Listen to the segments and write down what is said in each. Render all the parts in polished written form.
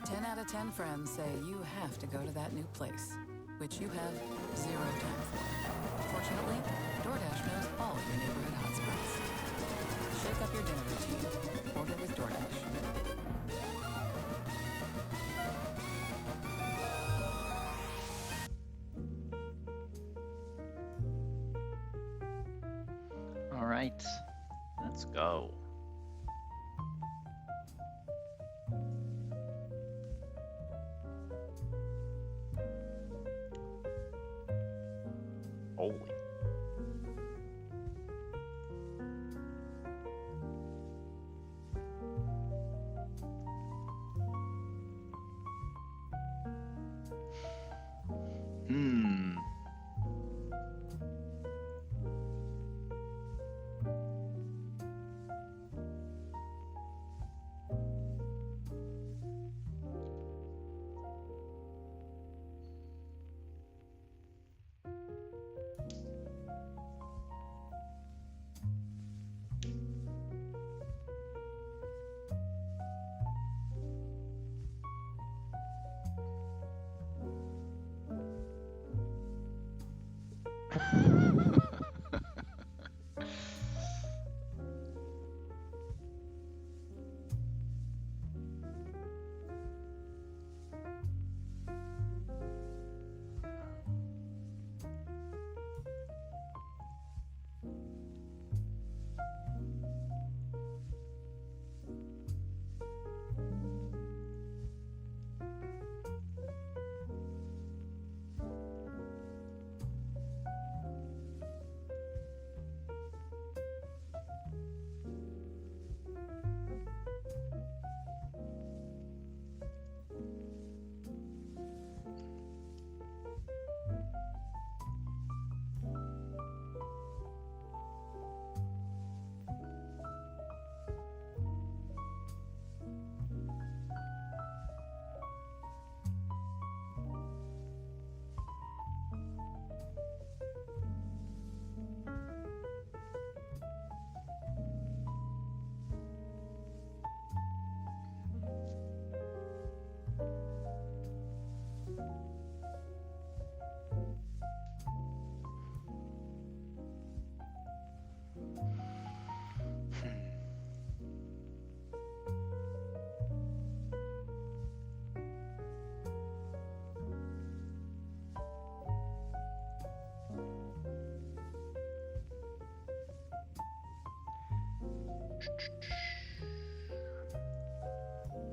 10 out of 10 friends say you have to go to that new place, which you have 0 time for. Fortunately, DoorDash knows all your neighborhood hotspots. Shake up your dinner routine. Order with DoorDash. All right, let's go. Holy.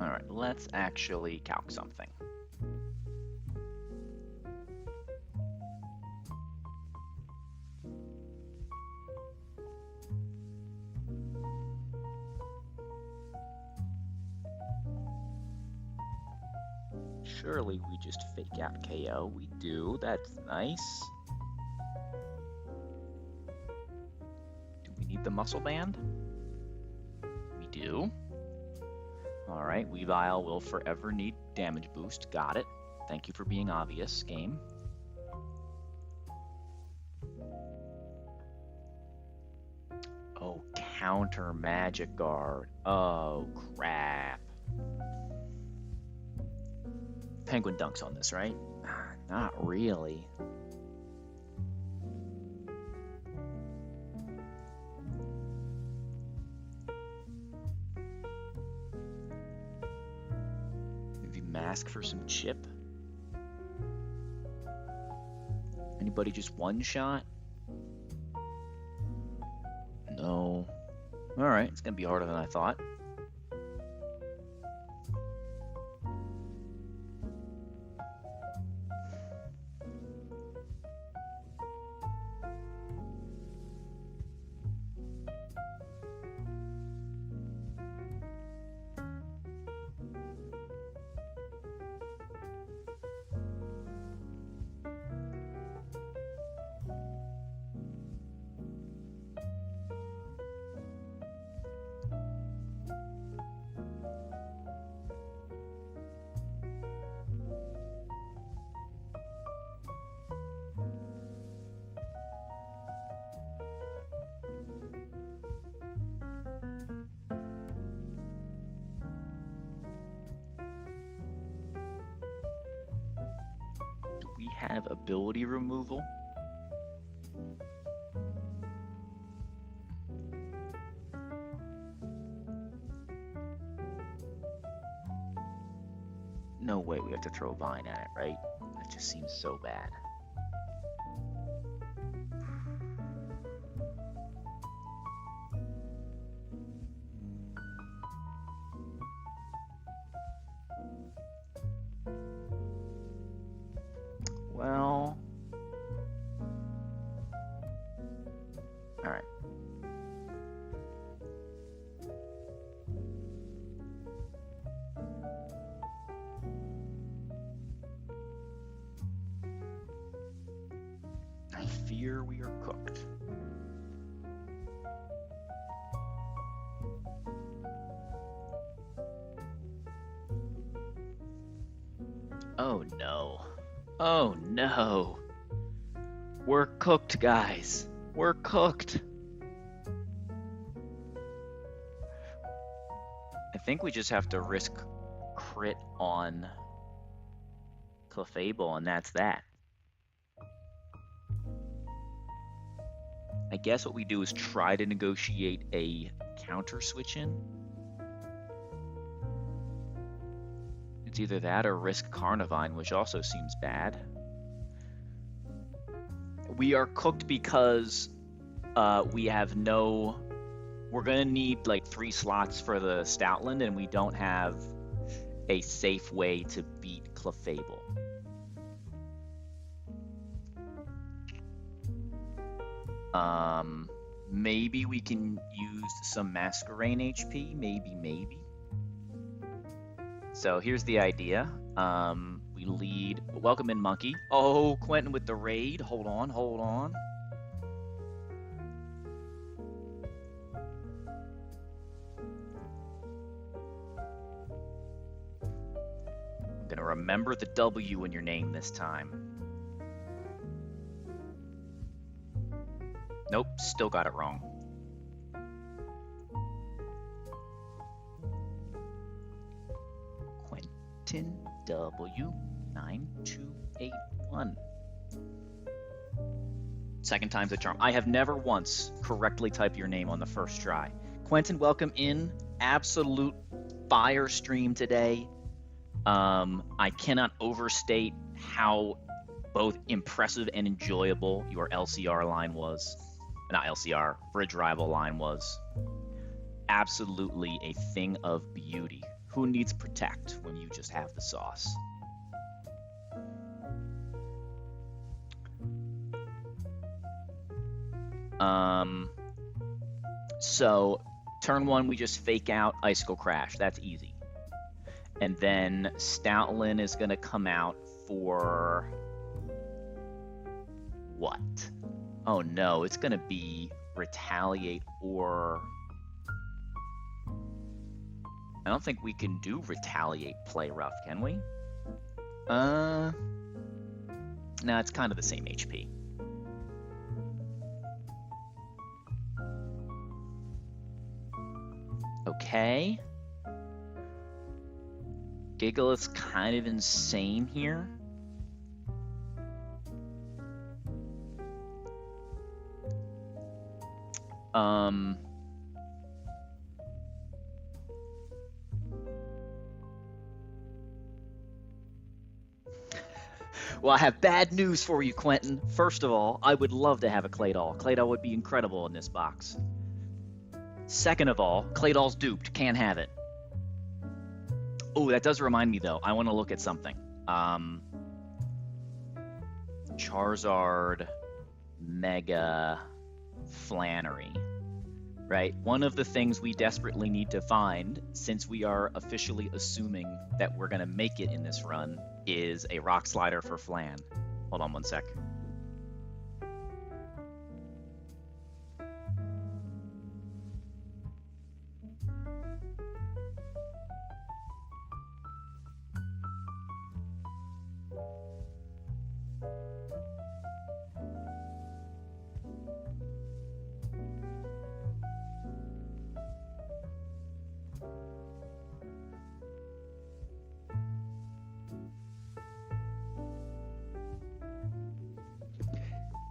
All right, let's actually calc something. Surely we just fake out KO. We do. That's nice. Do we need the muscle band? We do. All right, Weavile will forever need damage boost. Got it. Thank you for being obvious, game. Oh, counter magic guard. Oh, crap. Penguin dunks on this, right? Not really. Maybe mask for some chip? Anybody just one shot? No. Alright, it's gonna be harder than I thought. we have ability removal? No way we have to throw Vine at it, right? That just seems so bad. Well, all right. I fear we are cooked. Oh no. Oh no. We're cooked, guys. We're cooked. I think we just have to risk crit on Clefable, and that's that. I guess what we do is try to negotiate a counter switch in. It's either that or risk Carnivine, which also seems bad. We are cooked because we have no... We're going to need like 3 slots for the Stoutland, and we don't have a safe way to beat Clefable. Maybe we can use some Masquerain HP. Maybe. So here's the idea. We lead... Welcome in, Monkey. Oh, Quentin with the raid. Hold on. I'm gonna remember the W in your name this time. Nope, still got it wrong. Quentin W9281. Second time's a charm. I have never once correctly typed your name on the first try. Quentin, welcome in. Absolute fire stream today. I cannot overstate how both impressive and enjoyable your LCR line was. Not LCR, Bridge Rival line was. Absolutely a thing of beauty. Who needs Protect when you just have the sauce? So turn 1, we just fake out Icicle Crash. That's easy. And then Stoutland is going to come out for... what? Oh no, it's going to be Retaliate or... I don't think we can do Retaliate Play Rough, can we? No, it's kind of the same HP. Okay. Giggle is kind of insane here. Well, I have bad news for you, Quentin. First of all, I would love to have a Claydol. Claydol would be incredible in this box. Second of all, Claydol's duped. Can't have it. Oh, that does remind me, though. I want to look at something. Charizard, Mega, Flannery. Right? One of the things we desperately need to find, since we are officially assuming that we're going to make it in this run, is a Rock Slider for Flan. Hold on one sec.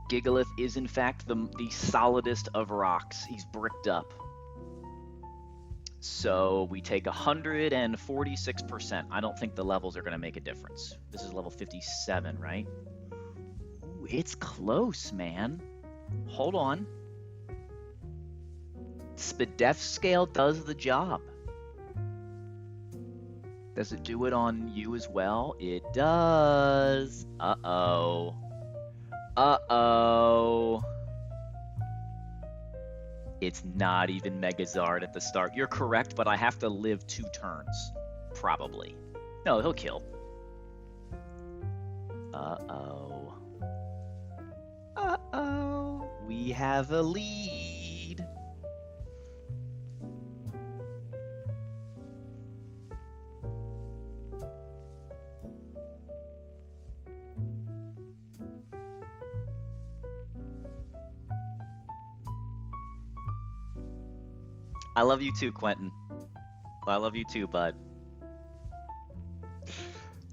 Gigalith is in fact the solidest of rocks. He's bricked up. So we take 146%. I don't think the levels are going to make a difference. This is level 57, right? Ooh, it's close, man. Hold on. Spadef scale does the job. Does it do it on you as well? It does. Uh-oh. Uh-oh. It's not even Megazard at the start. You're correct, but I have to live 2 turns. Probably. No, he'll kill. Uh-oh. Uh-oh. We have a lead. I love you too, Quentin. I love you too, bud.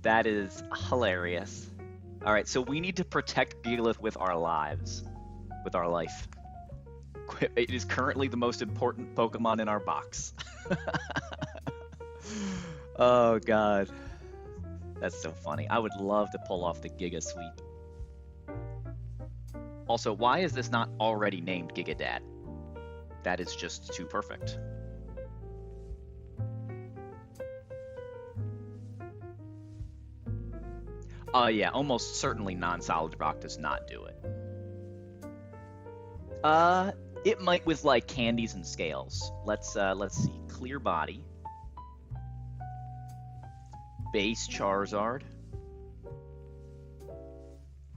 That is hilarious. All right, so we need to protect Gigalith with our lives. With our life. It is currently the most important Pokemon in our box. Oh, God. That's so funny. I would love to pull off the Giga Sweep. Also, why is this not already named Gigadad? That is just too perfect. Yeah, almost certainly non-solid rock does not do it. It might with like candies and scales. Let's see. Clear body. Base Charizard.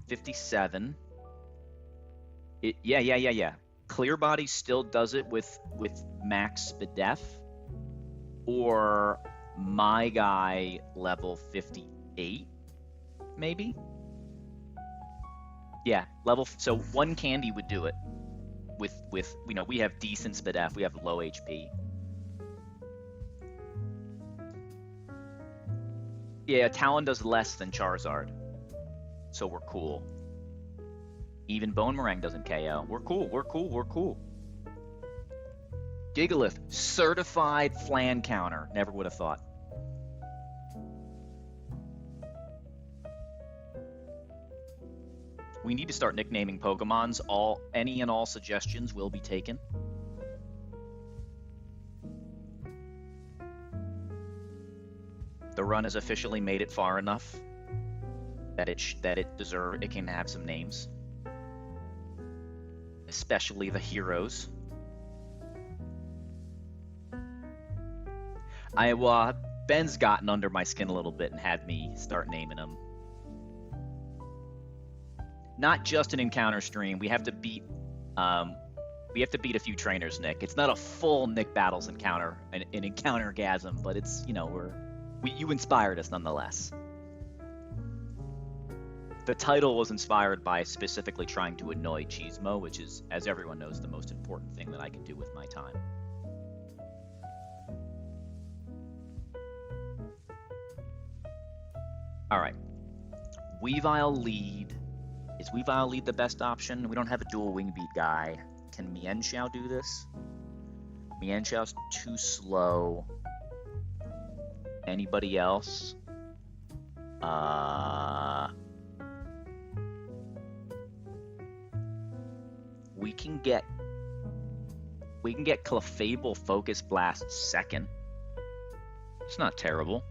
57. Yeah. Clear body still does it with max Spadef, or my guy level 58, maybe. Yeah, so 1 candy would do it. With we have decent Spadef, we have low HP. Yeah, Talon does less than Charizard, so we're cool. Even Bone Meringue doesn't KO. We're cool. Gigalith, certified flan counter. Never would have thought. We need to start nicknaming Pokemons. Any and all suggestions will be taken. The run has officially made it far enough that it can have some names. Especially the heroes. Ben's gotten under my skin a little bit and had me start naming them. Not just an encounter stream. We have to beat a few trainers, Nick. It's not a full Nick Battles encounter, an encounter-gasm, but it's, you inspired us nonetheless. The title was inspired by specifically trying to annoy Cheesemo, which is, as everyone knows, the most important thing that I can do with my time. All right. Weavile lead. Is Weavile lead the best option? We don't have a dual wing beat guy. Can Mienshao do this? Mienshao's too slow. Anybody else? We can get Clefable Focus Blast second. It's not terrible,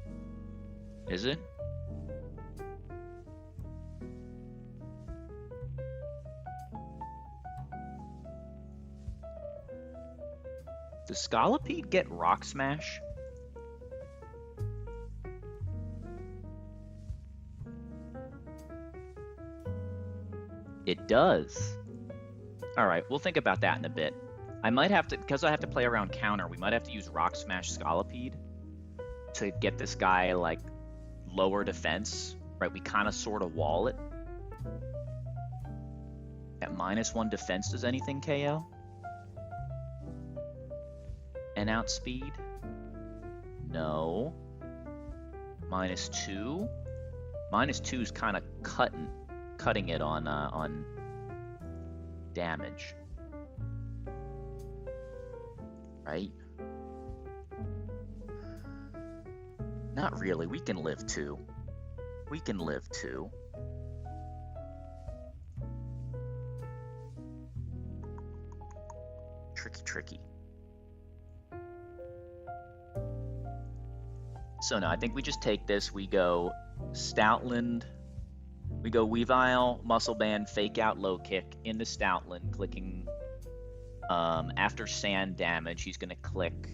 is it? Does Scolipede get Rock Smash? It does. Alright, we'll think about that in a bit. I might have to, because I have to play around counter, we might have to use Rock Smash Scolipede to get this guy, like, lower defense. Right, we kind of sort of wall it. At -1 defense, does anything KO? And outspeed? No. -2? -2 is kind of cutting it on damage. Right? Not really. We can live 2. We can live 2. Tricky. So no, I think we just take this. We go Stoutland. We go Weavile, Muscle Band, Fake Out, Low Kick into Stoutland, clicking after sand damage. He's going to click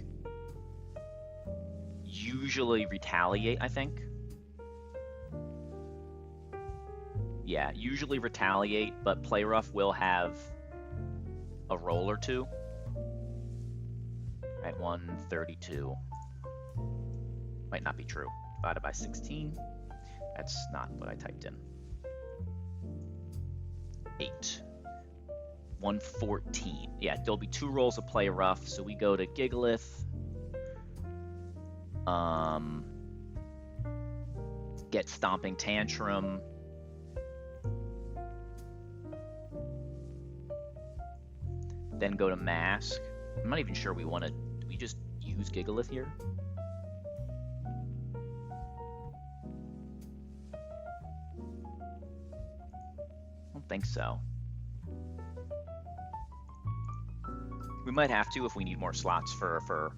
usually Retaliate, I think. Yeah, usually Retaliate, but Play Rough will have a roll or 2. Right, 132. Might not be true. Divided by 16. That's not what I typed in. 8. 114. Yeah, there'll be 2 rolls of Play Rough, so we go to Gigalith. Get Stomping Tantrum. Then go to Mask. I'm not even sure we want to... Do we just use Gigalith here? I don't think so. We might have to if we need more slots for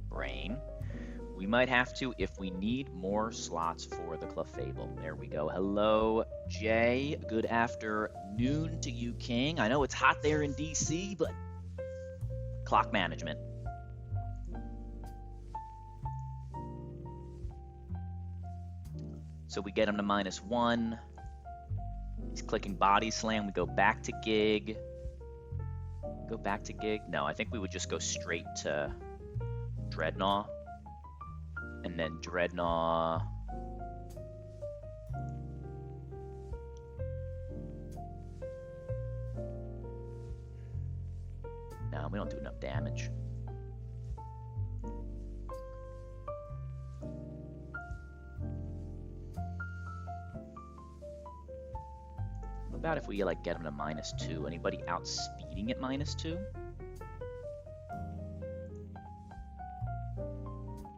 Brain. We might have to if we need more slots for the Clefable. There we go. Hello, Jay. Good afternoon to you, King. I know it's hot there in DC, but clock management. So we get him to -1. He's clicking Body Slam. We go back to Gig. Go back to Gig? No, I think we would just go straight to Dreadnought. And then Dreadnought. No, we don't do enough damage. What about if we like get him to -2? Anybody outspeeding at -2?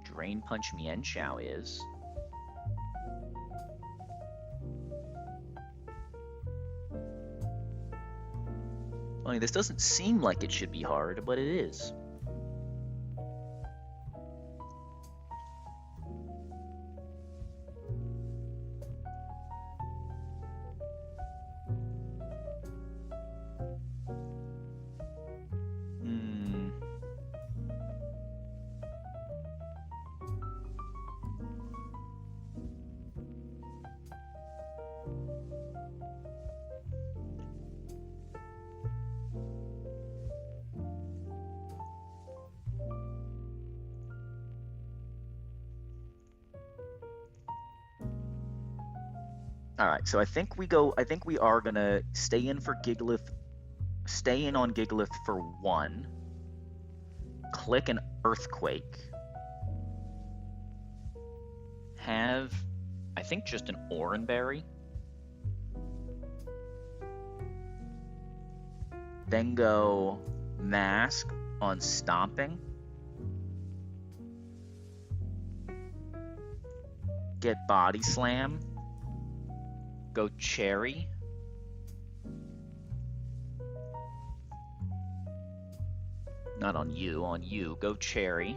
Drain Punch Mienshao is. Funny, this doesn't seem like it should be hard, but it is. All right, so I think we are gonna stay in for Gigalith, stay in on Gigalith for 1. Click an Earthquake. Have, I think, just an Oranberry. Then go Mask on Stomping. Get Body Slam. Go Cherry. Not on you, on you. Go Cherry.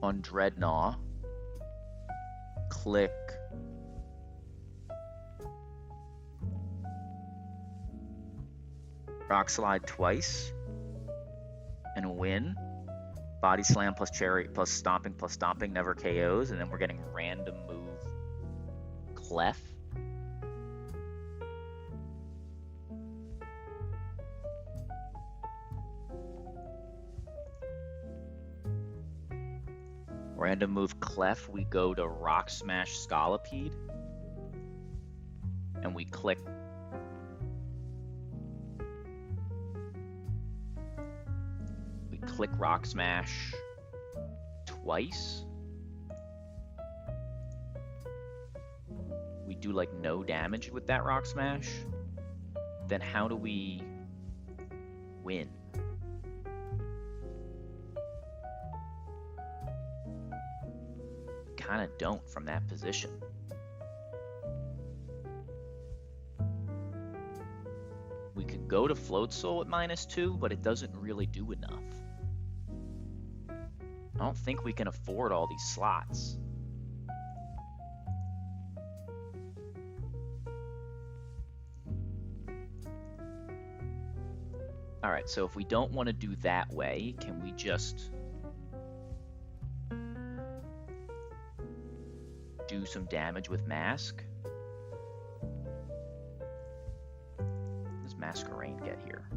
On Dreadnought. Click Rock Slide twice and win. Body Slam plus Cherry plus Stomping never KOs, and then we're getting random move Clef. Random move Clef, we go to Rock Smash Scolipede, and we click click Rock Smash twice. We do like no damage with that Rock Smash. Then how do we win? Kind of don't from that position. We could go to Float Soul at -2, but it doesn't really do enough. I don't think we can afford all these slots. All right, so if we don't want to do that way, can we just do some damage with Mask? What does Masquerade get here?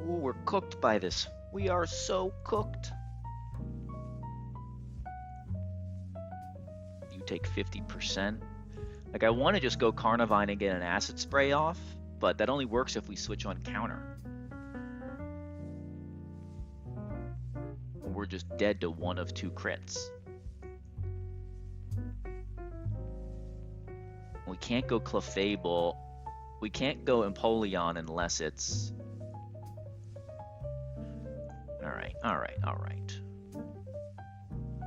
Ooh, we're cooked by this. We are so cooked. You take 50%. Like, I want to just go Carnivine and get an Acid Spray off, but that only works if we switch on counter. We're just dead to one of 2 crits. We can't go Clefable. We can't go Empoleon unless it's... Alright.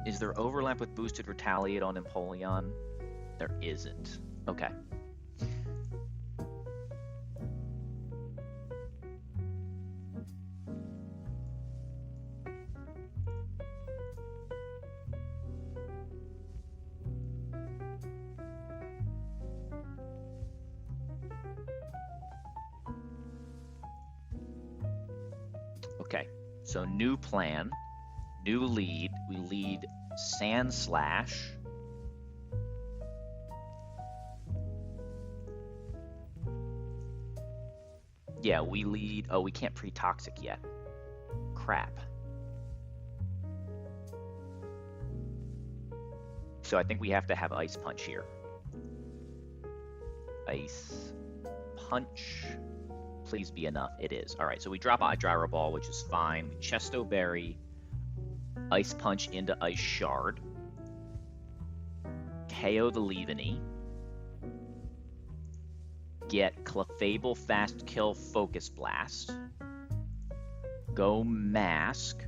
Is there overlap with boosted Retaliate on Empoleon? There isn't. Okay. Okay, so new plan, new lead. We lead Sand Slash. Yeah, we lead... Oh, we can't pre-toxic yet. Crap. So I think we have to have Ice Punch here. Ice Punch. Please be enough. It is. All right, so we drop a Gyro Ball, which is fine. We Chesto Berry, Ice Punch into Ice Shard, KO the Leaveney, get Clefable Fast Kill Focus Blast, go Mask,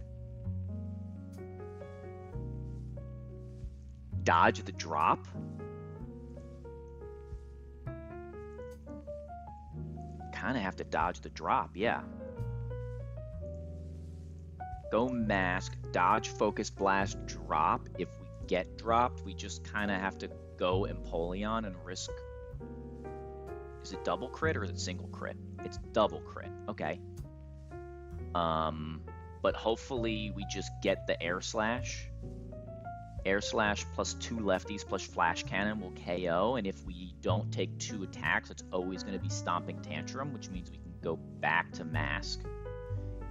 dodge the drop, kind of have to dodge the drop, yeah. Go Mask, dodge Focus Blast, drop. If we get dropped, we just kind of have to go Empoleon and risk... Is it double crit or is it single crit? It's double crit, okay. But hopefully we just get the Air Slash. Air Slash plus 2 lefties plus Flash Cannon will KO, and if we don't take 2 attacks, it's always going to be Stomping Tantrum, which means we can go back to Mask,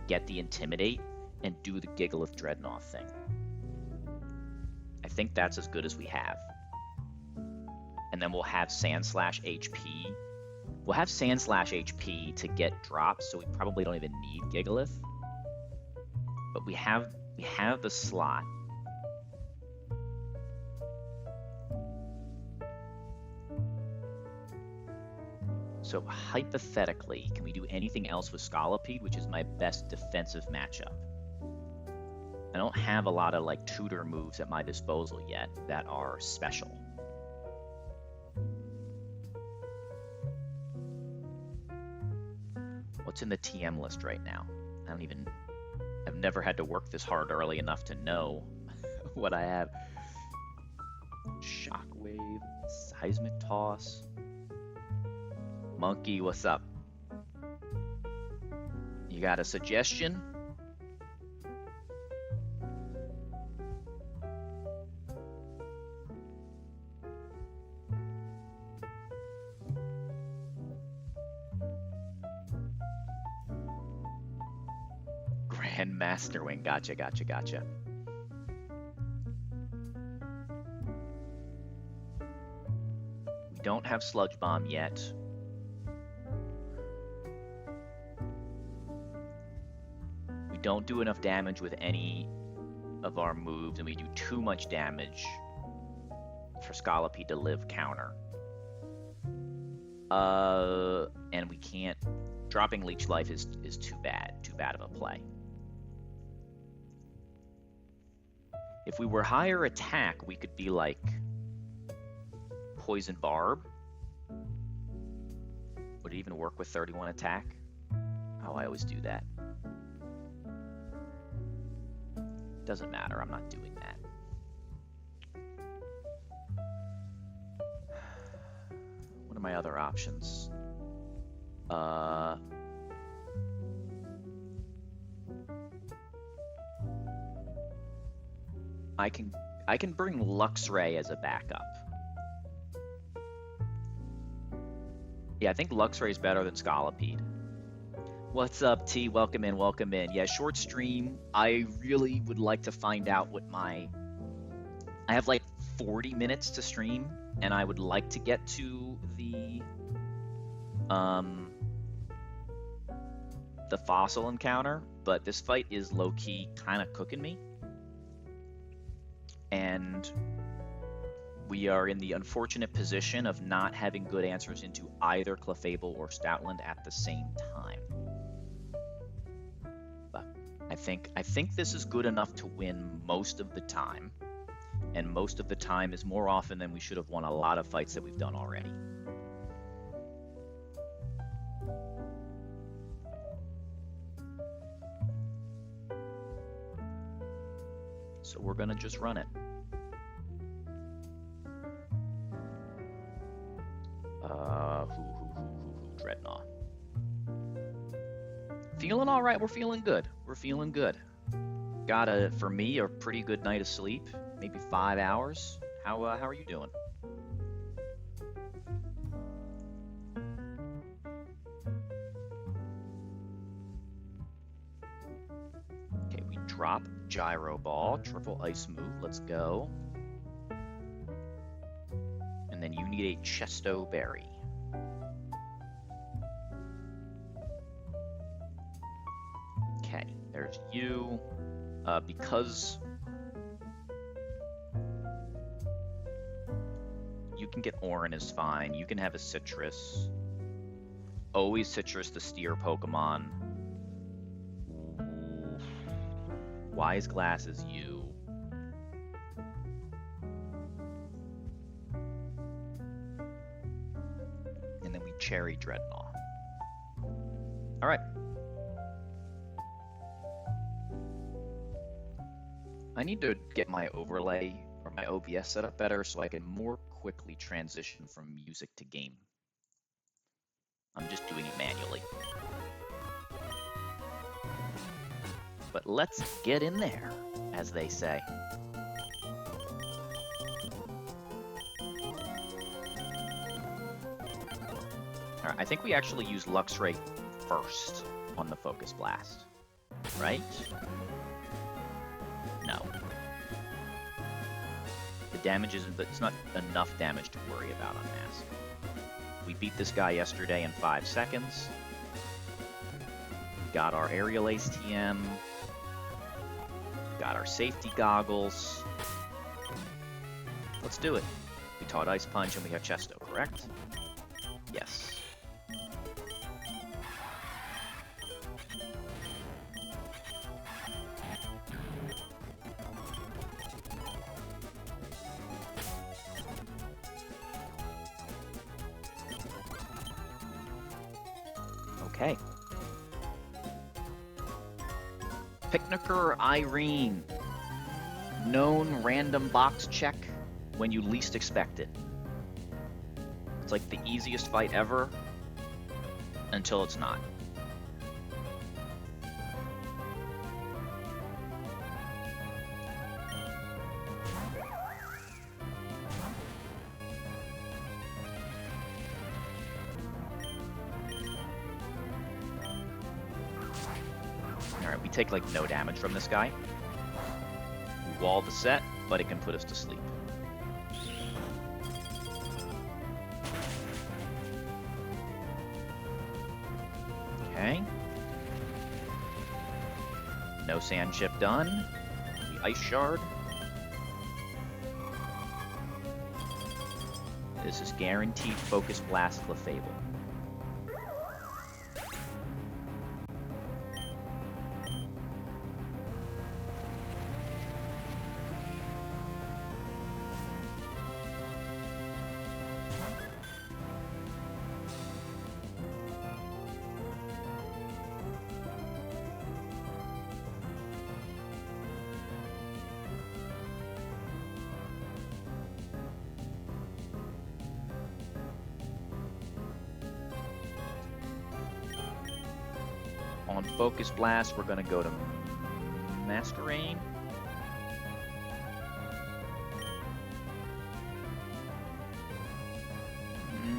get the Intimidate, and do the Gigalith Dreadnought thing. I think that's as good as we have. And then we'll have Sand Slash HP. We'll have Sand Slash HP to get drops, so we probably don't even need Gigalith. But we have the slot. So hypothetically, can we do anything else with Scolipede, which is my best defensive matchup? I don't have a lot of like tutor moves at my disposal yet that are special. What's in the TM list right now? I've never had to work this hard early enough to know what I have. Shockwave, Seismic Toss. Monkey, what's up? You got a suggestion? And Master Wing. Gotcha, gotcha, gotcha. We don't have Sludge Bomb yet. We don't do enough damage with any of our moves, and we do too much damage for Scolipede to live counter. And we can't... Dropping Leech Life is too bad of a play. If we were higher attack, we could be like Poison Barb. Would it even work with 31 attack? Oh, I always do that. Doesn't matter, I'm not doing that. What are my other options? I can bring Luxray as a backup. Yeah, I think Luxray is better than Scolipede. What's up, T? Welcome in, welcome in. Yeah, short stream. I really would like to find out what my... I have like 40 minutes to stream, and I would like to get to the fossil encounter, but this fight is low-key kind of cooking me. And we are in the unfortunate position of not having good answers into either Clefable or Stoutland at the same time. But I think this is good enough to win most of the time, and most of the time is more often than we should have won a lot of fights that we've done already. So we're gonna just run it. Dreadnought. Feeling all right. We're feeling good. We're feeling good. Got for me, a pretty good night of sleep. Maybe 5 hours. How are you doing? Okay, we drop Gyro Ball, triple ice move. Let's go. And then you need a Chesto Berry. Okay, there's you. Because you can get Orin is fine. You can have a Citrus. Always Citrus to steer Pokemon. Wise Glass is you. And then we Cherry Dreadnought. All right. I need to get my overlay or my OBS set up better so I can more quickly transition from music to game. I'm just doing it manually. But let's get in there, as they say. All right, I think we actually use Luxray first on the Focus Blast, right? No. The damage isn't, but it's not enough damage to worry about on Mask. We beat this guy yesterday in 5 seconds. Got our Aerial Ace TM. Got our safety goggles. Let's do it. We taught Ice Punch and we have Chesto, correct? Yes. Okay. Picnicker Irene. Known random box check when you least expect it. It's like the easiest fight ever until it's not. We take like no damage from this guy. We wall the set, but it can put us to sleep. Okay. No sand chip done. The ice shard. This is guaranteed focus blast Clefable. On Focus Blast, we're going to go to Masquerain.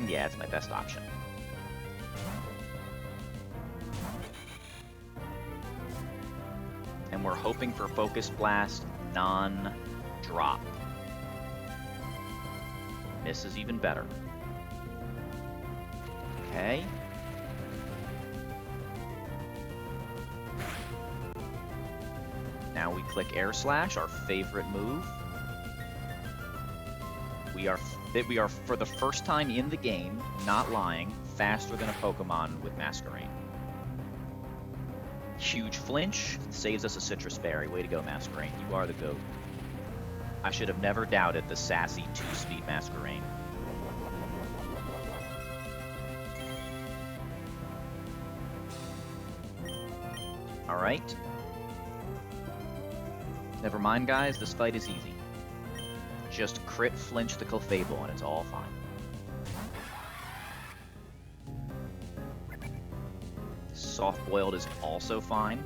Yeah, it's my best option. And we're hoping for Focus Blast non-drop. Miss is even better. Okay. Now we click Air Slash, our favorite move. We are for the first time in the game, not lying, faster than a Pokemon with Masquerain. Huge flinch, saves us a Citrus Berry. Way to go, Masquerain. You are the GOAT. I should have never doubted the sassy 2-speed Masquerain. Alright. Never mind, guys, this fight is easy. Just crit flinch the Clefable and it's all fine. Soft-boiled is also fine.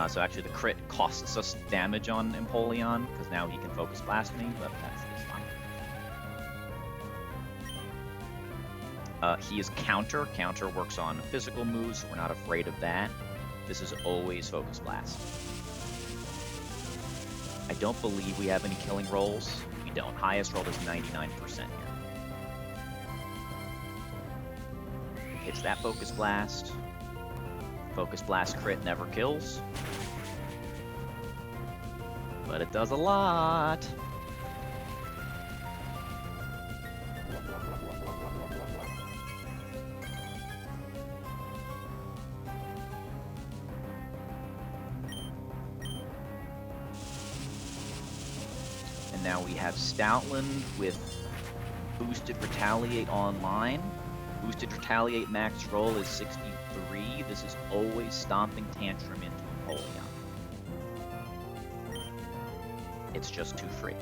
So actually the crit costs us damage on Empoleon, because now he can Focus Blast me, but that's fine. He is Counter. Counter works on physical moves, so we're not afraid of that. This is always Focus Blast. I don't believe we have any killing rolls. We don't. Highest roll is 99% here. Hits that Focus Blast. Focus Blast crit never kills. But it does a lot. And now we have Stoutland with Boosted Retaliate online. Boosted Retaliate max roll is 63. This is always Stomping Tantrum into Empoleon. It's just too free.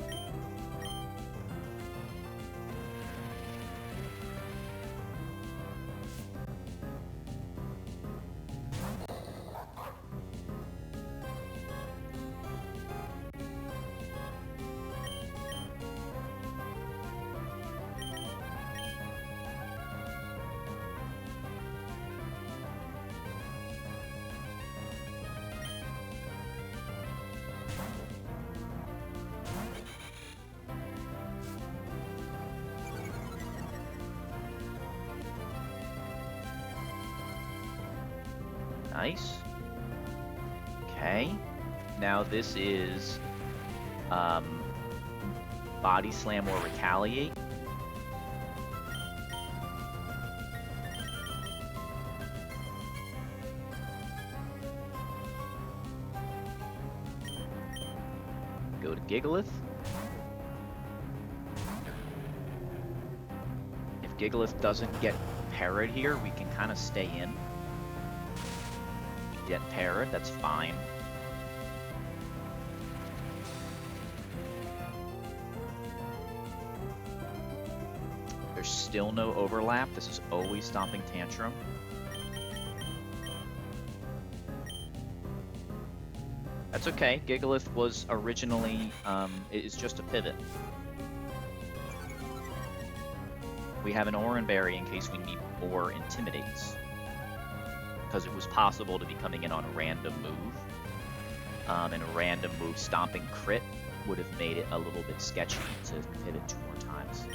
Nice. Okay. Now this is Body Slam or Retaliate. Go to Gigalith. If Gigalith doesn't get parried here, we can kind of stay in. Get parried, that's fine. There's still no overlap. This is always Stomping Tantrum. That's okay. Gigalith was originally, it's just a pivot. We have an Oran Berry in case we need more Intimidates. because it was possible to be coming in on a random move. And a random move stomping crit would have made it a little bit sketchy to hit it 2 more times.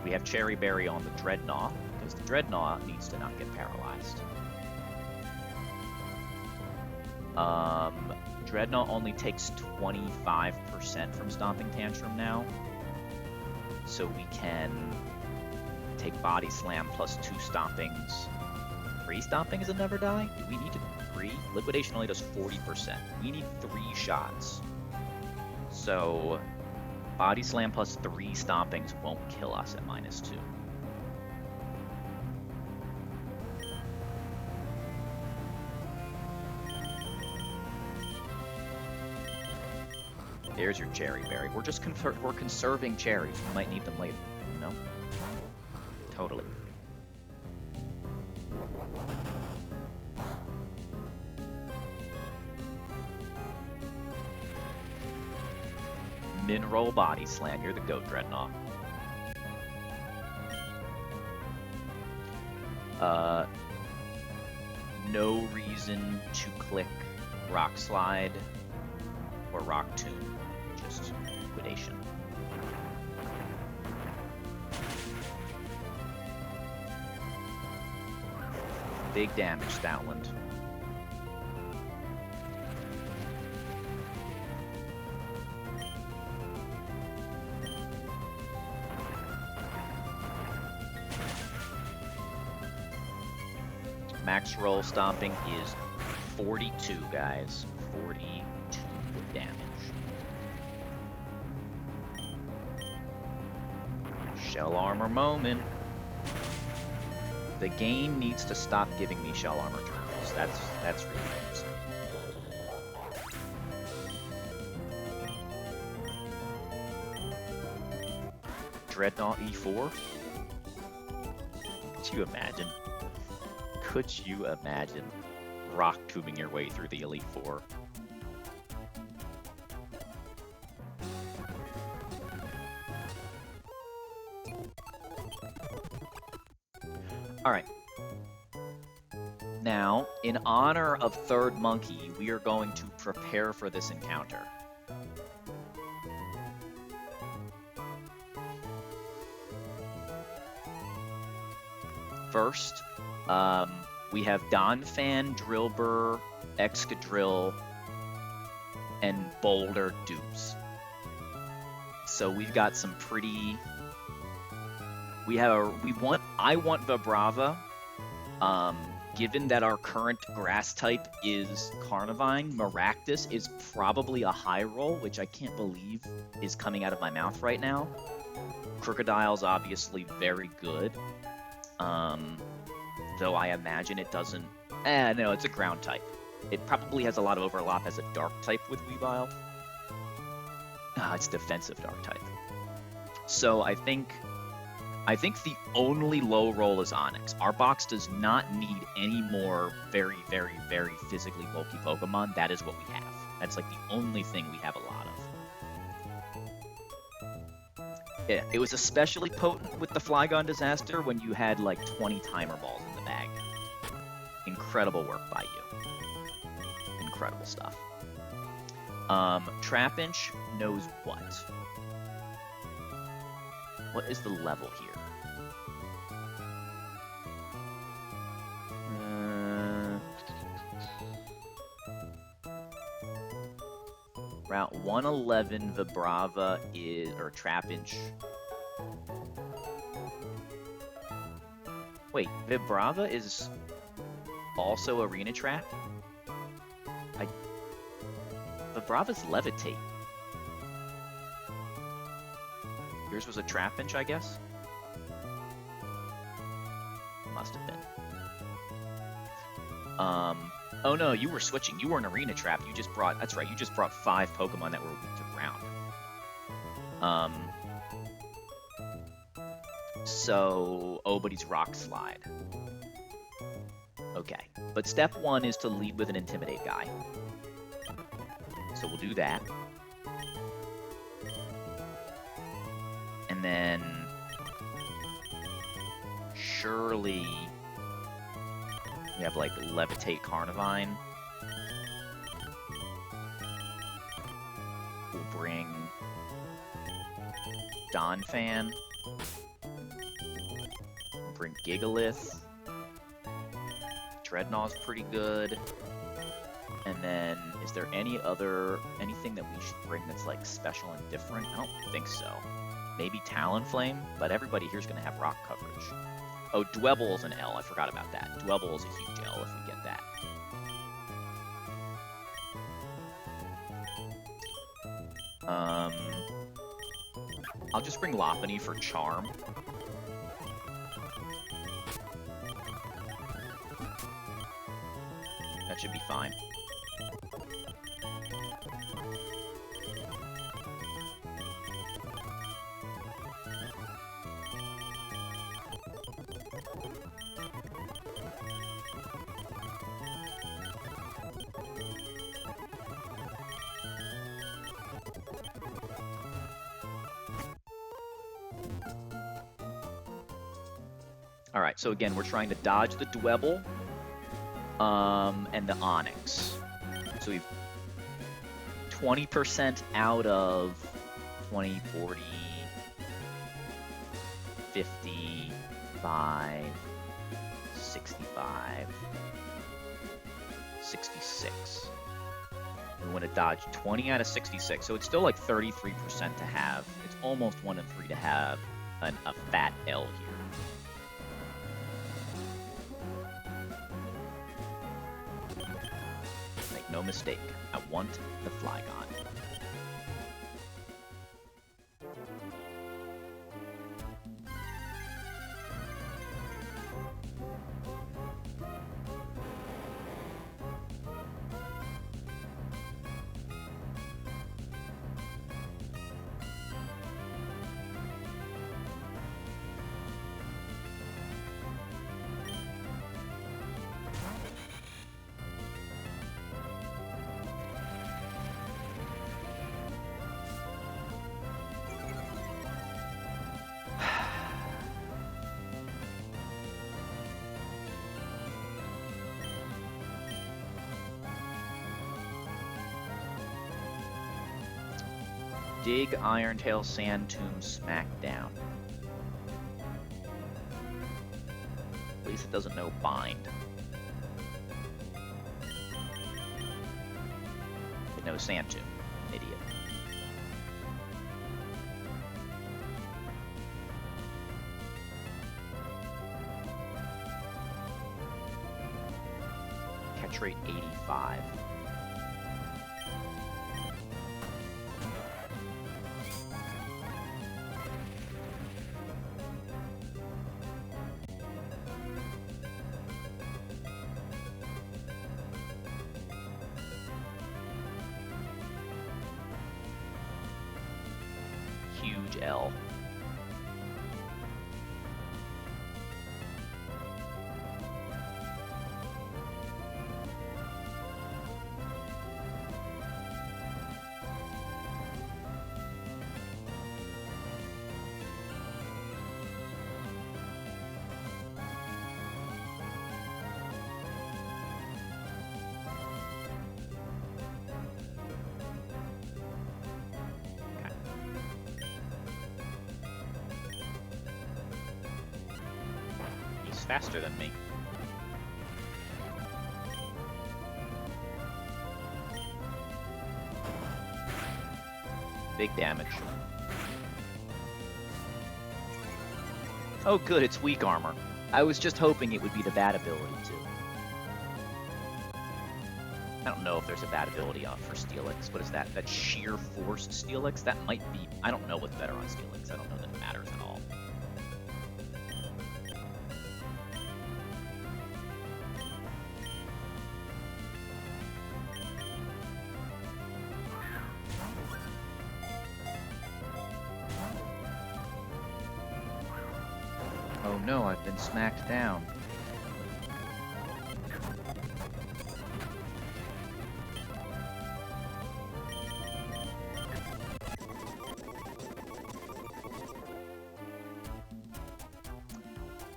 We have Cherry Berry on the Dreadnought, because the Dreadnought needs to not get paralyzed. Dreadnought only takes 25% from Stomping Tantrum now, so we can take Body Slam plus 2 stompings. 3 stompings and never die? Do we need to 3? Liquidation only does 40%. We need 3 shots. So Body Slam plus 3 stompings won't kill us at -2. There's your Cherry Berry. We're just we're conserving cherries. We might need them later, you know? Totally. Min-roll Body Slam. You're the GOAT, Dreadnought. No reason to click Rock Slide or Rock Tomb. Just liquidation. Big damage, Stoutland. Max roll stomping is 42, guys. 42 damage. Shell armor moment. The game needs to stop giving me shell armor turtles. That's really interesting. Dreadnought E4. Could you imagine? Could you imagine rock tubing your way through the Elite Four? Alright. Now, in honor of Third Monkey, we are going to prepare for this encounter. First, we have Donphan, Drillbur, Excadrill, and Boulder dupes. So we've got some pretty... I want Vibrava. Given that our current grass type is Carnivine, Maractus is probably a high roll, which I can't believe is coming out of my mouth right now. Crocodile's obviously very good. Though I imagine it doesn't... no, it's a ground type. It probably has a lot of overlap as a dark type with Weavile. It's defensive dark type. So I think the only low roll is Onix. Our box does not need any more very, very, very physically bulky Pokemon. That is what we have. That's like the only thing we have a lot of. Yeah, it was especially potent with the Flygon disaster when you had like 20 timer balls in the bag. Incredible work by you. Incredible stuff. Trapinch knows what? What is the level here? Route 111 Vibrava is, or Trapinch. Wait, Vibrava is also Arena Trap? Vibrava's Levitate. Yours was a Trapinch, I guess? Must have been. Oh no, you were switching. You were an Arena Trap. You just brought, that's right, you just brought 5 Pokemon that were weak to ground. So, but he's Rock Slide. Okay, but step 1 is to lead with an Intimidate guy. So we'll do that. And then... surely... We have like Levitate Carnivine. We'll bring Donphan. We'll bring Gigalith. Dreadnaught's pretty good. And then, is there anything that we should bring that's like special and different? I don't think so. Maybe Talonflame, but everybody here's gonna have rock coverage. Oh, Dwebble is an L. I forgot about that. Dwebble is a huge L if we get that. I'll just bring Lopunny for Charm. That should be fine. Alright, so again, we're trying to dodge the Dwebble and the Onyx. So we've 20% out of 20, 40, 55, 65, 66. We want to dodge 20 out of 66, so it's still like 33% to have. It's almost 1 in 3 to have a fat L here. Make no mistake, I want the Flygon. Dig, Irontail, Sand Tomb, Smackdown. At least it doesn't know Bind. It knows Sand Tomb. An idiot. Catch rate 85. Huge L. Faster than me. Big damage. Oh good, it's weak armor. I was just hoping it would be the bad ability too. I don't know if there's a bad ability on for Steelix. What is that? That sheer forced Steelix? That might be... I don't know what's better on Steelix. I don't know that it matters at all. Oh no, I've been smacked down.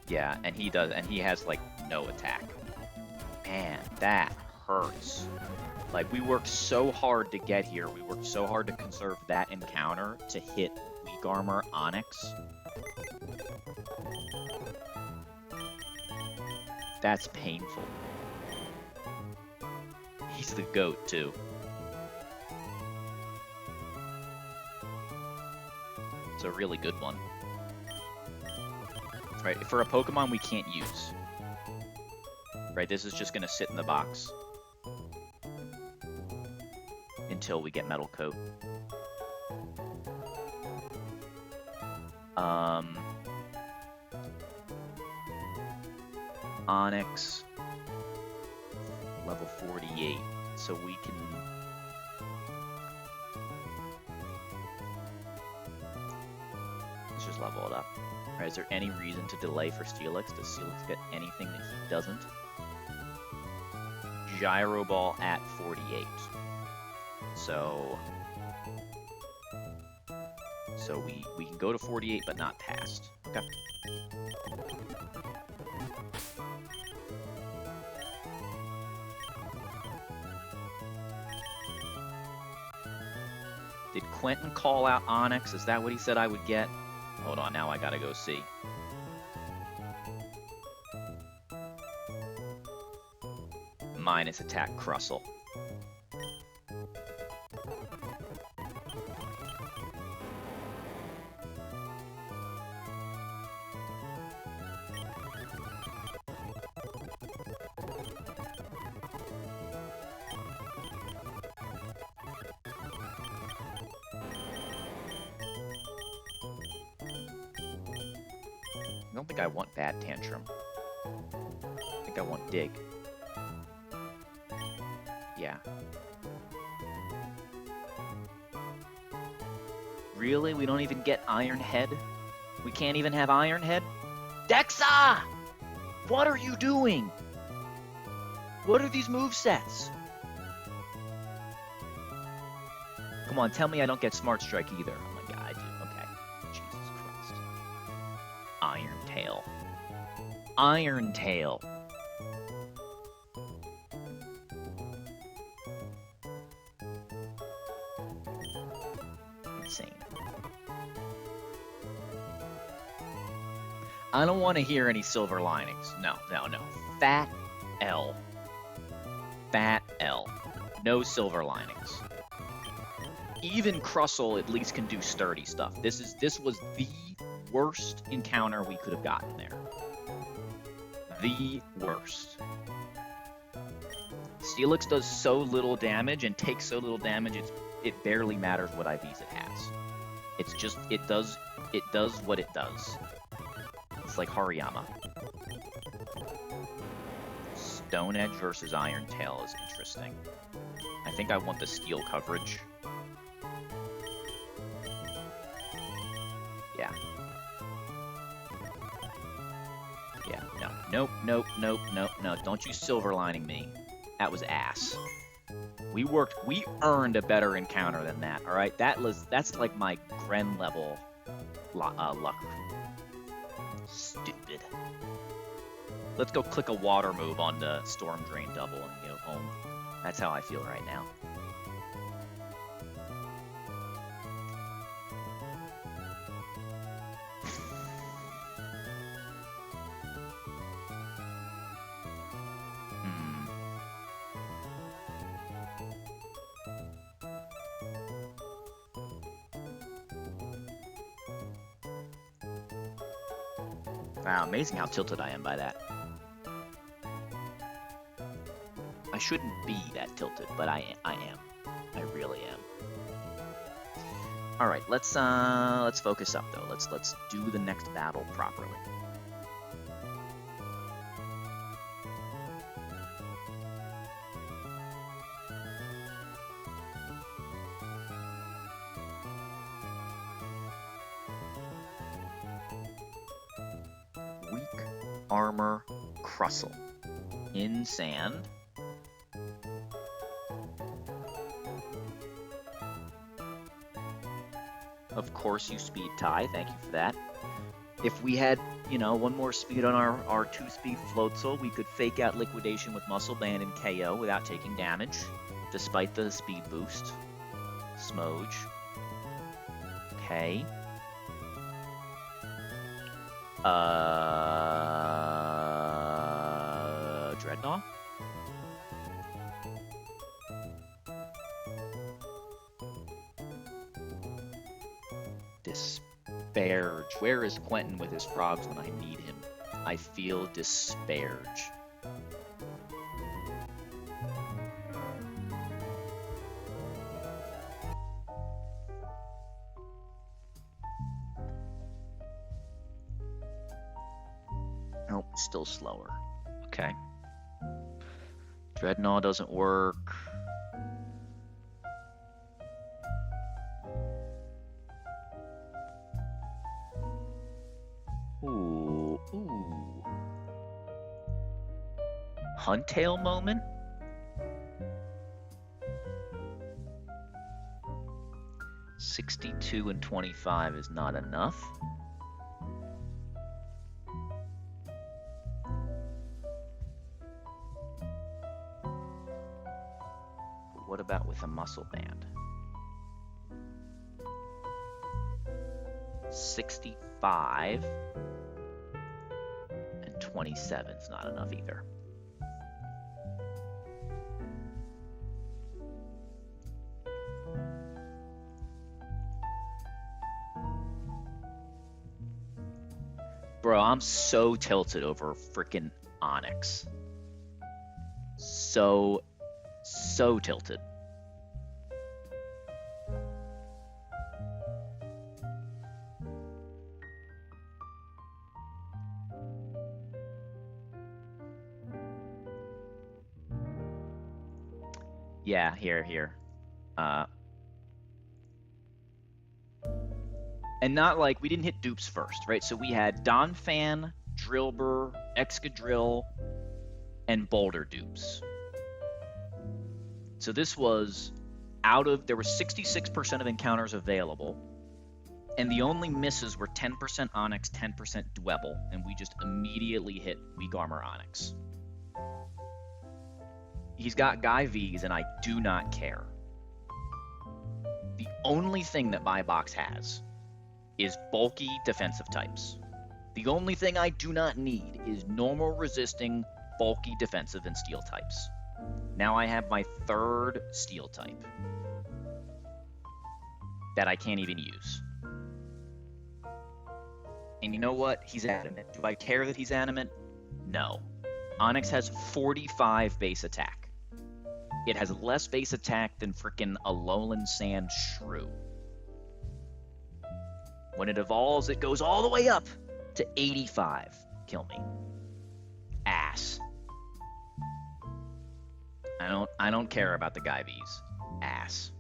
Yeah, and he has like no attack. Man, that hurts. Like, we worked so hard to get here. We worked so hard to conserve that encounter to hit weak armor Onyx. That's painful. He's the GOAT, too. It's a really good one. Right, for a Pokemon we can't use. Right, this is just gonna sit in the box until we get Metal Coat. Onyx, level 48, so we can... Let's just level it up. Right, is there any reason to delay for Steelix? Does Steelix get anything that he doesn't? Gyro Ball at 48. So we can go to 48, but not past. Okay. Did Quentin call out Onyx? Is that what he said I would get? Hold on, now I gotta go see. Minus attack Crustle. I don't think I want Bad Tantrum. I think I want Dig. Yeah. Really? We don't even get Iron Head? We can't even have Iron Head? Dexa! What are you doing? What are these movesets? Come on, tell me I don't get Smart Strike either. Oh my god, I do. Okay. Jesus Christ. Iron Tail. Iron Tail. Insane. I don't want to hear any silver linings. No, no, no. Fat L. Fat L. No silver linings. Even Crustle at least can do sturdy stuff. This was the worst encounter we could have gotten there. The worst. Steelix does so little damage and takes so little damage, it barely matters what IVs it has. It's just, it does what it does. It's like Hariyama. Stone Edge versus Iron Tail is interesting. I think I want the steel coverage. Yeah. Yeah, no. Nope, nope, nope, nope, no. Don't you silver lining me. That was ass. We earned a better encounter than that, alright? That's like my Gren level luck. Stupid. Let's go click a water move on the Storm Drain double and go home. That's how I feel right now. Wow, amazing how tilted I am by that. I shouldn't be that tilted, but I am. I really am. All right, let's focus up though. Let's do the next battle properly. Weak armor Crustle in sand. Of course you speed tie, thank you for that. If we had, you know, one more speed on our 2-speed Floatzel, we could fake out Liquidation with Muscle Band and KO without taking damage, despite the speed boost. Smoge. Okay. Dreadnought? Disparage. Where is Quentin with his frogs when I need him? I feel disparage. Nope, still slower. Okay. Dreadnought doesn't work. Ooh. Huntail moment? $62 and $25 is not enough. But what about with a muscle band? 65 and 27 is not enough either. Bro, I'm so tilted over freaking Onyx. So tilted. Yeah, here. And not like, we didn't hit dupes first, right? So we had Donphan, Drillbur, Excadrill, and Boulder dupes. So this was there were 66% of encounters available, and the only misses were 10% Onyx, 10% Dwebble, and we just immediately hit Weak Armor Onyx. He's got Guy V's, and I do not care. The only thing that my box has is bulky defensive types. The only thing I do not need is normal resisting, bulky defensive and steel types. Now I have my third steel type that I can't even use. And you know what? He's adamant. Do I care that he's adamant? No. Onyx has 45 base attack. It has less base attack than frickin' a Lowland Sand Shrew. When it evolves, it goes all the way up to 85. Kill me. Ass. I don't care about the Guy V's. Ass.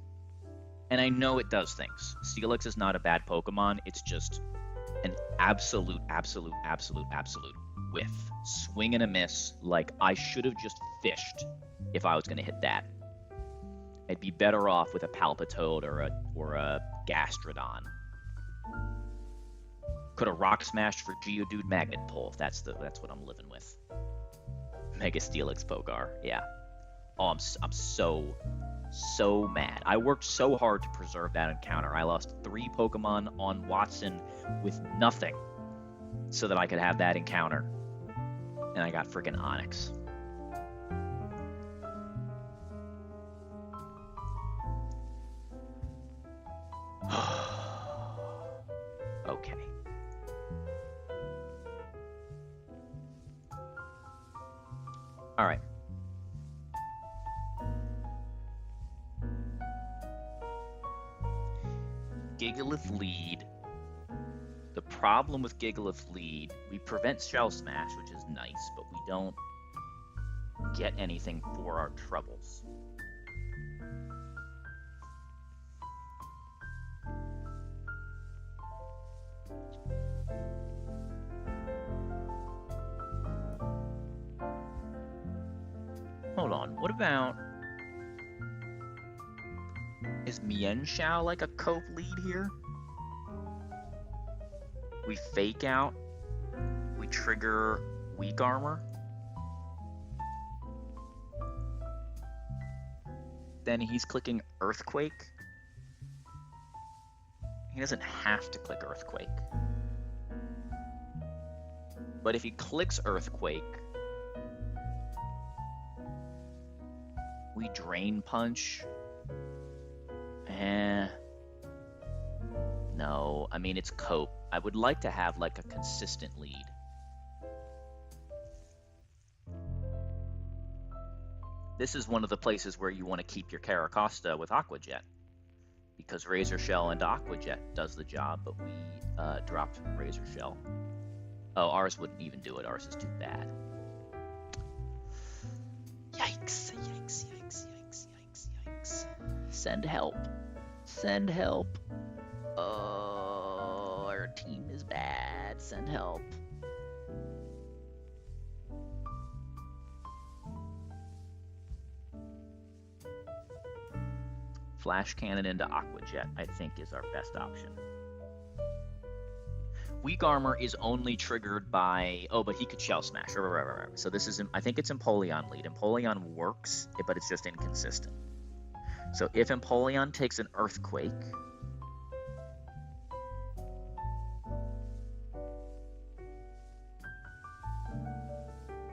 And I know it does things. Steelix is not a bad Pokemon. It's just an absolute whiff. Swing and a miss. Like, I should have just fished if I was going to hit that. I'd be better off with a Palpitoad or a Gastrodon. Could have Rock Smashed for Geodude Magnet Pull. That's what I'm living with. Mega Steelix Pogar. Yeah. Oh, I'm so mad. I worked so hard to preserve that encounter. I lost 3 Pokemon on Watson with nothing so that I could have that encounter. And I got freaking Onyx. Okay. All right. Gigalith lead. The problem with Gigalith lead, we prevent Shell Smash, which is nice, but we don't get anything for our troubles. Hold on, what about... Is Mienshao like a cope lead here? We fake out. We trigger weak armor. Then he's clicking Earthquake. He doesn't have to click Earthquake. But if he clicks Earthquake, we Drain Punch. No, I mean, it's Cope. I would like to have like a consistent lead. This is one of the places where you want to keep your Caracosta with Aqua Jet, because Razor Shell and Aqua Jet does the job, but we dropped Razor Shell. Oh, ours wouldn't even do it. Ours is too bad. Yikes, yikes, yikes, yikes, yikes, yikes. Send help. Send help. Oh, our team is bad. Send help. Flash Cannon into Aqua Jet, I think, is our best option. Weak Armor is only triggered by... Oh, but he could Shell Smash. Right. So this is... I think it's Empoleon lead. Empoleon works, but it's just inconsistent. So if Empoleon takes an Earthquake...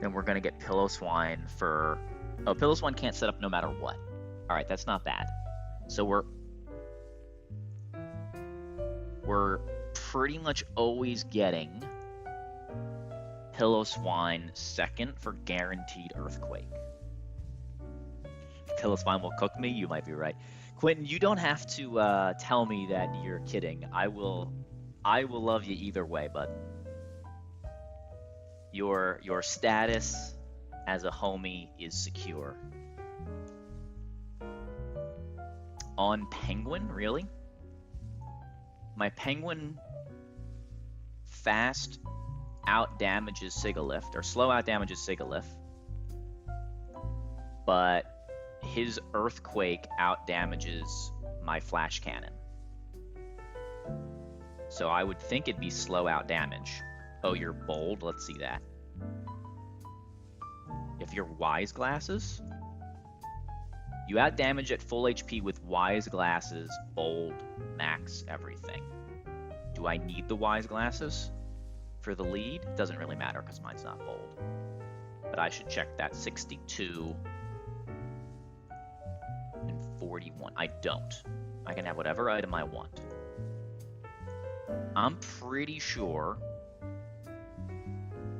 then we're going to get Pillow-Swine for... Oh, Pillow-Swine can't set up no matter what. Alright, that's not bad. So we're pretty much always getting Pillow-Swine second for guaranteed Earthquake. Pillow-Swine will cook me? You might be right. Quentin, you don't have to tell me that you're kidding. I will love you either way, bud. Your status as a homie is secure. On Penguin, really? My Penguin fast out damages Sigalith, or slow out damages Sigalith, but his Earthquake out damages my Flash Cannon. So I would think it'd be slow out damage. Oh, you're bold? Let's see that. If you're Wise Glasses, you out damage at full HP with Wise Glasses, bold, max, everything. Do I need the Wise Glasses for the lead? Doesn't really matter because mine's not bold. But I should check that 62 and 41. I don't. I can have whatever item I want. I'm pretty sure...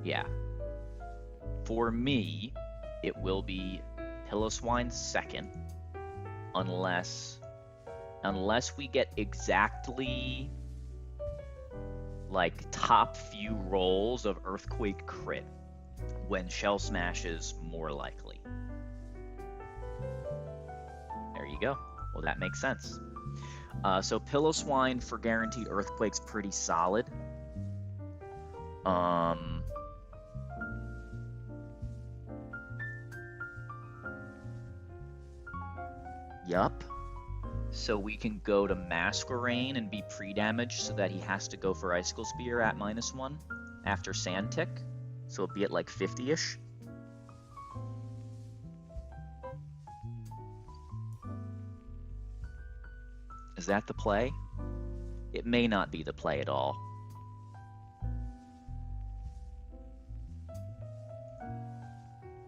Yeah. For me, it will be Pillow-Swine second, unless we get exactly like top few rolls of Earthquake crit, when Shell Smash is more likely. There you go. Well, that makes sense. So Pillow-Swine for guaranteed Earthquake's pretty solid. Yup. So we can go to Masquerain and be pre-damaged so that he has to go for Icicle Spear at -1 after Sand Tick. So it'll be at like 50-ish. Is that the play? It may not be the play at all.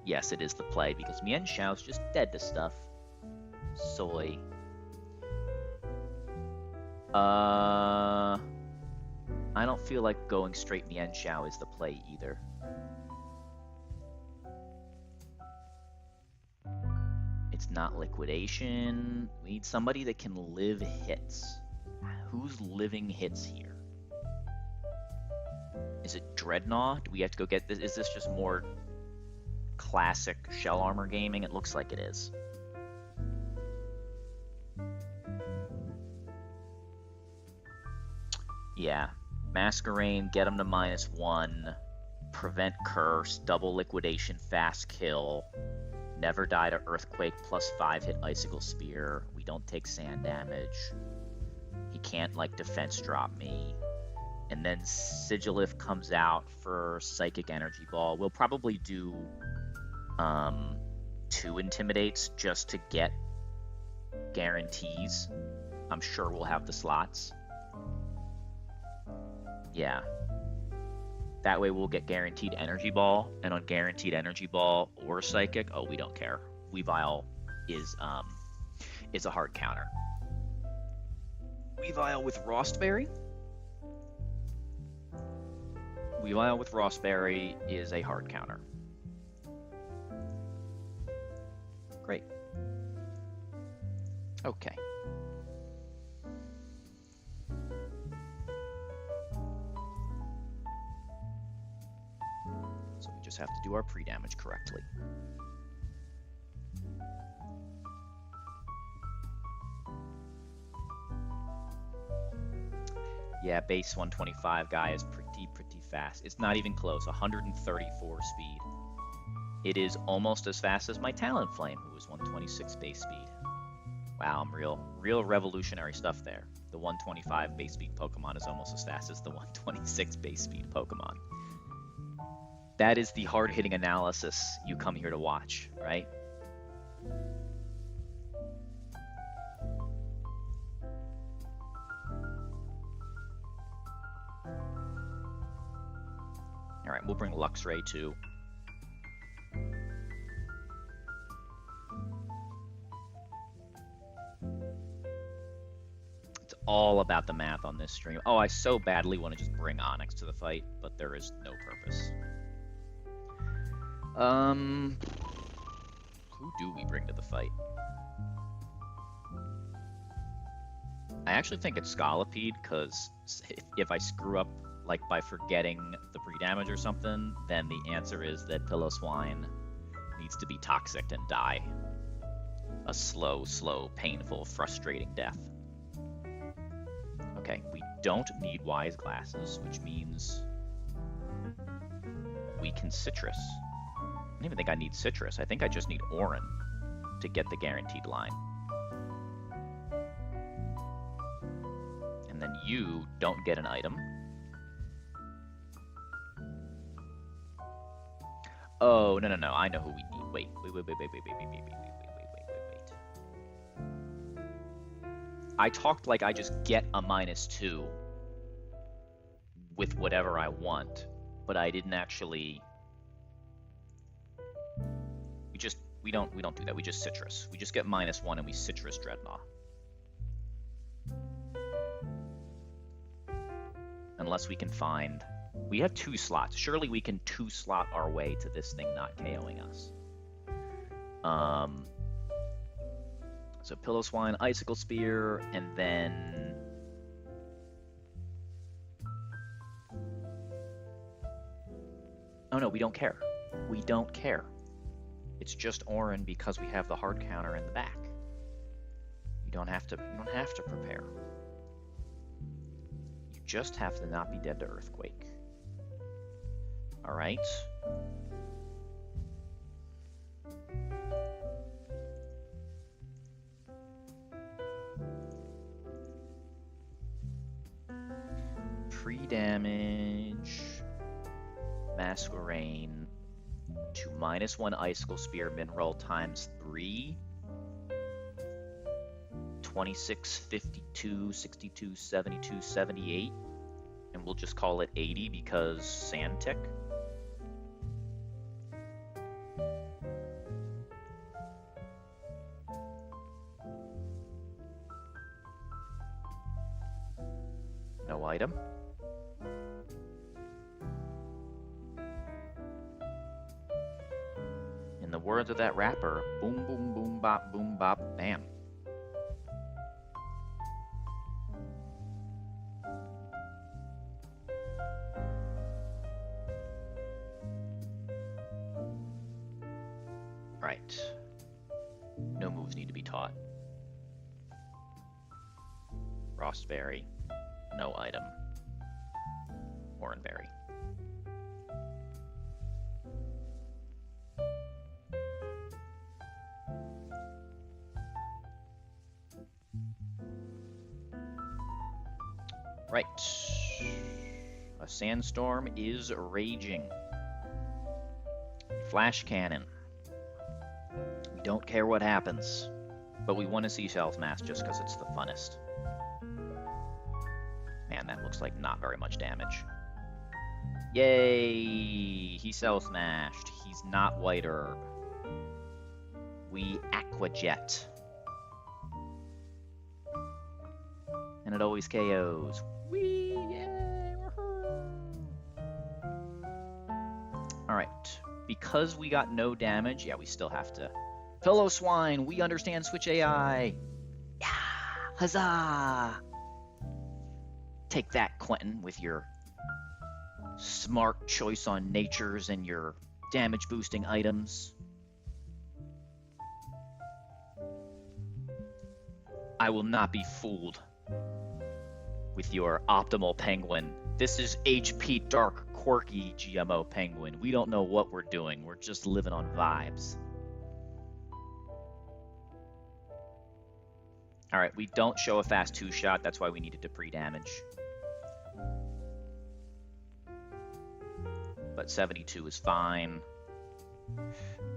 Yes, it is the play because Mienshau's just dead to stuff. Soy. I don't feel like going straight Mienshao is the play either. It's not liquidation. We need somebody that can live hits. Who's living hits here? Is it Dreadnought? Do we have to go get this? Is this just more classic Shell Armor gaming? It looks like it is. Yeah, Masquerain, get him to -1, prevent curse, double liquidation, fast kill, never die to Earthquake, +5 hit Icicle Spear, we don't take sand damage, he can't like defense drop me, and then Sigilif comes out for Psychic Energy Ball. We'll probably do 2 Intimidates just to get guarantees. I'm sure we'll have the slots. Yeah. That way we'll get Guaranteed Energy Ball, and on Guaranteed Energy Ball or Psychic, oh, we don't care. Weavile is a hard counter. Weavile with Rostberry. Weavile with Rostberry is a hard counter. Great. Okay. So we just have to do our pre-damage correctly. Yeah, base 125 guy is pretty fast. It's not even close, 134 speed. It is almost as fast as my Talonflame, who was 126 base speed. Wow, I'm real revolutionary stuff there. The 125 base speed Pokemon is almost as fast as the 126 base speed Pokemon. That is the hard-hitting analysis you come here to watch, right? All right, we'll bring Luxray too. It's all about the math on this stream. Oh, I so badly want to just bring Onyx to the fight, but there is no purpose. Who do we bring to the fight? I actually think it's Scolipede, because if I screw up like by forgetting the pre-damage or something, then the answer is that Piloswine needs to be toxic and die. A slow, painful, frustrating death. Okay, we don't need Wise Glasses, which means we can Citrus. I don't even think I need Citrus. I think I just need Orin to get the guaranteed line. And then you don't get an item. Oh, no. I know who we need. Wait. I talked like I just get a -2 with whatever I want, but I didn't actually. We don't do that. We just Citrus. We just get -1 and we Citrus Dreadnought. Unless we can find. We have 2 slots. Surely we can 2-slot our way to this thing not KOing us. So Piloswine, Icicle Spear, and then... Oh no, we don't care. We don't care. It's just Orin because we have the hard counter in the back. You don't have to prepare. You just have to not be dead to Earthquake. All right. Pre-damage, Masquerain to -1 Icicle Spear mineral times 3. 26, 52, 62, 72, 78. And we'll just call it 80 because Sand Tick. No item. In the words of that rapper, boom, boom, boom, bop, bam. Right. No moves need to be taught. Frostberry. No item. Oranberry. Right. A sandstorm is raging. Flash cannon. We don't care what happens, but we want to see Shell Smash just because it's the funnest. Man, that looks like not very much damage. Yay! He Cell Smashed. He's not White Herb. We Aquajet. And it always KOs. Whee! Yay! Alright. Because we got no damage, yeah, we still have to. Pillow Swine, we understand Switch AI. Yeah! Huzzah! Take that, Quentin, with your smart choice on natures and your damage boosting items. I will not be fooled with your optimal penguin. This is HP Dark Quirky GMO penguin. We don't know what we're doing. We're just living on vibes. All right, we don't show a fast 2-shot. That's why we needed to pre-damage. But 72 is fine.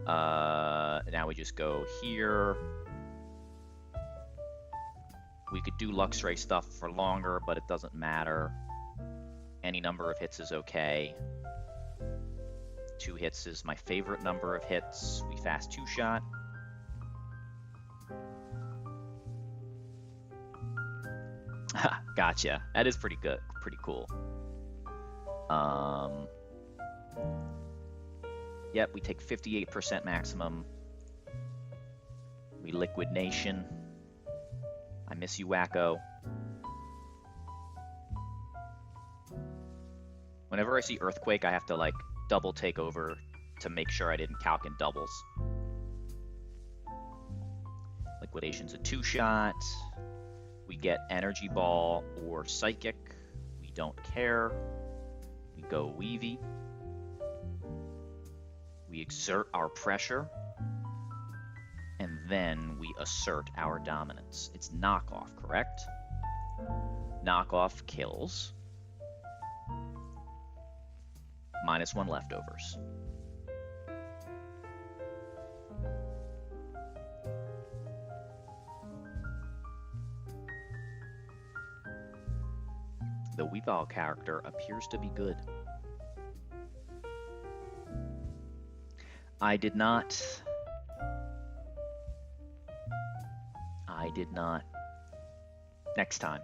Now we just go here. We could do Luxray stuff for longer, but it doesn't matter. Any number of hits is okay. 2 hits is my favorite number of hits. We fast 2-shot. Gotcha. That is pretty good. Pretty cool. Yep, we take 58% maximum. We Liquid Nation. I miss you, Wacko. Whenever I see Earthquake, I have to, like, double take over to make sure I didn't calc in doubles. Liquidation's a 2-shot. We get Energy Ball or Psychic. We don't care. We go Weavy. We exert our pressure. And then we assert our dominance. It's knockoff, correct? Knockoff kills. -1 leftovers. The Weavile character appears to be good. I did not. Next time.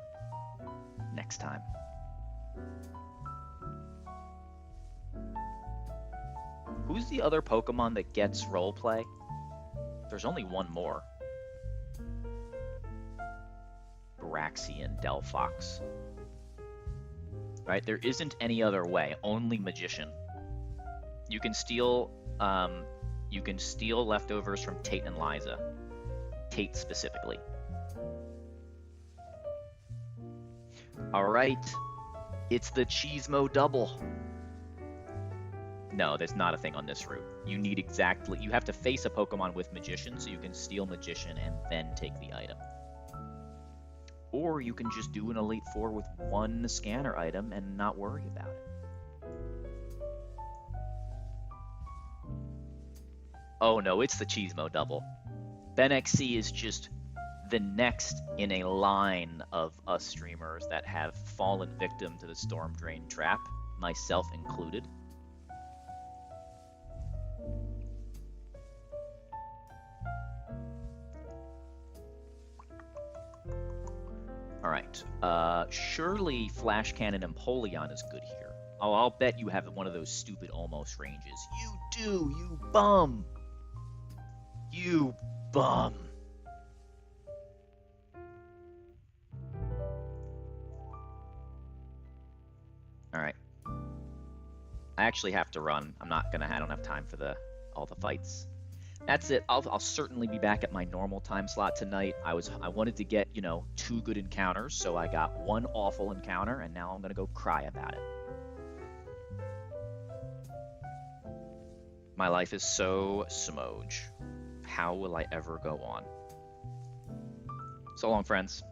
Next time. Who's the other Pokemon that gets roleplay? There's only one more. Braxian Delphox. Right? There isn't any other way. Only Magician. You can steal leftovers from Tate and Liza. Tate specifically. Alright. It's the Cheesemo double. No, there's not a thing on this route. You have to face a Pokemon with Magician, so you can steal Magician and then take the item. Or you can just do an Elite Four with one scanner item and not worry about it. Oh no, it's the Cheesemo double. Ben XC is just the next in a line of us streamers that have fallen victim to the Storm Drain trap, myself included. Alright, surely Flash Cannon Empoleon is good here. Oh, I'll bet you have one of those stupid almost ranges. You do, you bum! You bum! Alright. I actually have to run. I don't have time for all the fights. That's it. I'll certainly be back at my normal time slot tonight. I wanted to get, 2 good encounters, so I got 1 awful encounter, and now I'm gonna go cry about it. My life is so smoj. How will I ever go on? So long, friends.